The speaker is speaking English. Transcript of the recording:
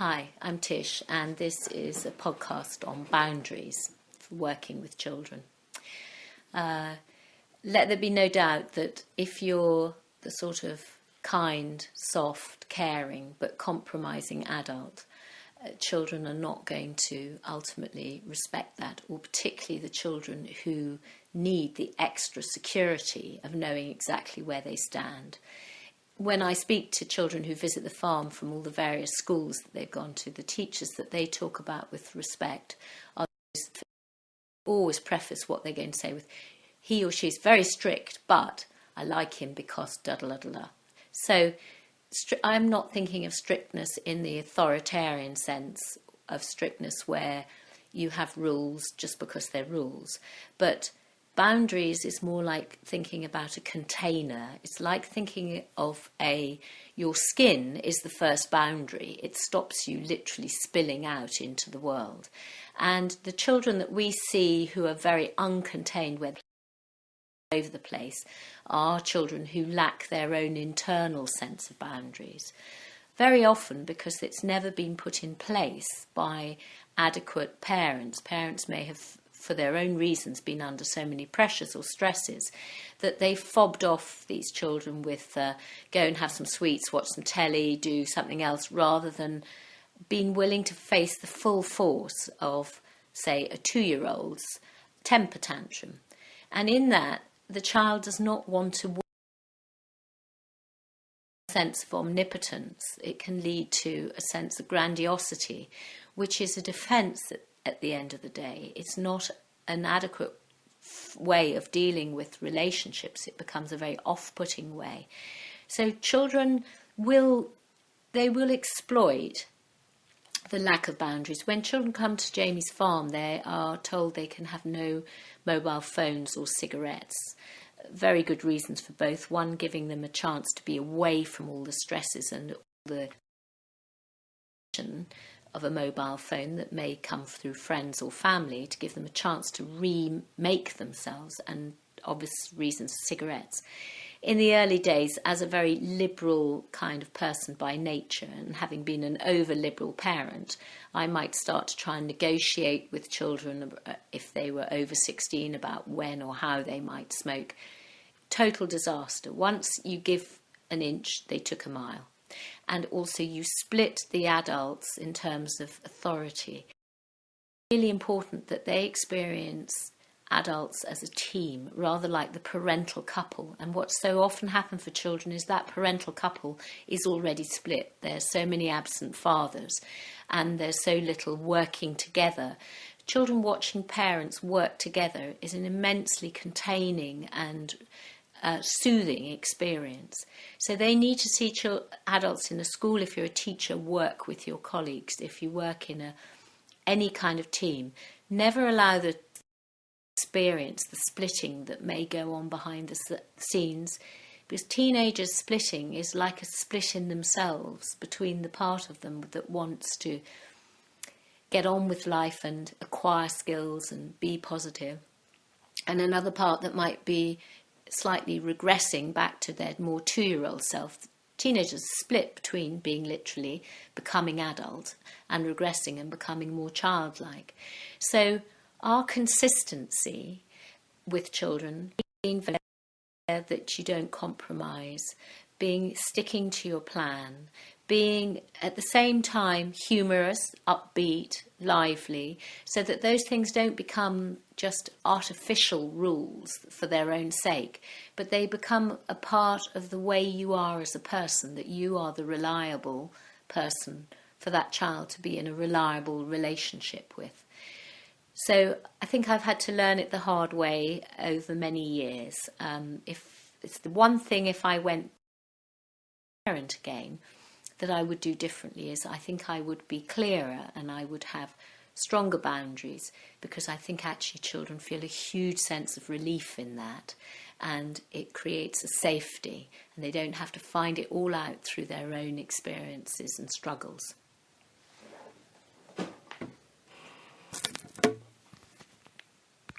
Hi, I'm Tish, and this is a podcast on boundaries for working with children. Let there be no doubt that if you're the sort of kind, soft, caring, but compromising adult, children are not going to ultimately respect that, or particularly the children who need the extra security of knowing exactly where they stand. When I speak to children who visit the farm from all the various schools that they've gone to, the teachers that they talk about with respect are always preface what they're going to say with, he or she is very strict, but I like him because da-da-da-da-da. So I'm not thinking of strictness in the authoritarian sense of strictness where you have rules just because they're rules, but boundaries is more like thinking about a container. It's like thinking of your skin is the first boundary. It stops you literally spilling out into the world. And the children that we see who are very uncontained, where they're over the place, are children who lack their own internal sense of boundaries. Very often because it's never been put in place by adequate parents. Parents may have, for their own reasons, been under so many pressures or stresses that they fobbed off these children with go and have some sweets, watch some telly, do something else, rather than being willing to face the full force of, say, a 2-year-old's temper tantrum. And in that, the child does not want to sense of omnipotence. It can lead to a sense of grandiosity, which is a defence at the end of the day. It's not an adequate way of dealing with relationships. It becomes a very off-putting way. So children will exploit the lack of boundaries. When children come to Jamie's farm, they are told they can have no mobile phones or cigarettes. Very good reasons for both. One, giving them a chance to be away from all the stresses and all the of a mobile phone that may come through friends or family, to give them a chance to remake themselves, and obvious reasons for cigarettes. In the early days, as a very liberal kind of person by nature, and having been an over-liberal parent, I might start to try and negotiate with children if they were over 16 about when or how they might smoke. Total disaster. Once you give an inch, they took a mile. And also you split the adults in terms of authority. It's really important that they experience adults as a team, rather like the parental couple. And what so often happens for children is that parental couple is already split. There's so many absent fathers and there's so little working together. Children watching parents work together is an immensely containing and soothing experience. So they need to see adults in a school, if you're a teacher, work with your colleagues. If you work in any kind of team, never allow the experience, the splitting that may go on behind the scenes, because teenagers splitting is like a split in themselves between the part of them that wants to get on with life and acquire skills and be positive, and another part that might be slightly regressing back to their more 2-year-old self. Teenagers split between being literally becoming adult and regressing and becoming more childlike. So our consistency with children, being very clear that you don't compromise, sticking to your plan, being at the same time humorous, upbeat, lively, so that those things don't become just artificial rules for their own sake, but they become a part of the way you are as a person, that you are the reliable person for that child to be in a reliable relationship with. So I think I've had to learn it the hard way over many years. If it's the one thing, if I went parent again, that I would do differently, is I think I would be clearer and I would have stronger boundaries, because I think actually children feel a huge sense of relief in that, and it creates a safety and they don't have to find it all out through their own experiences and struggles.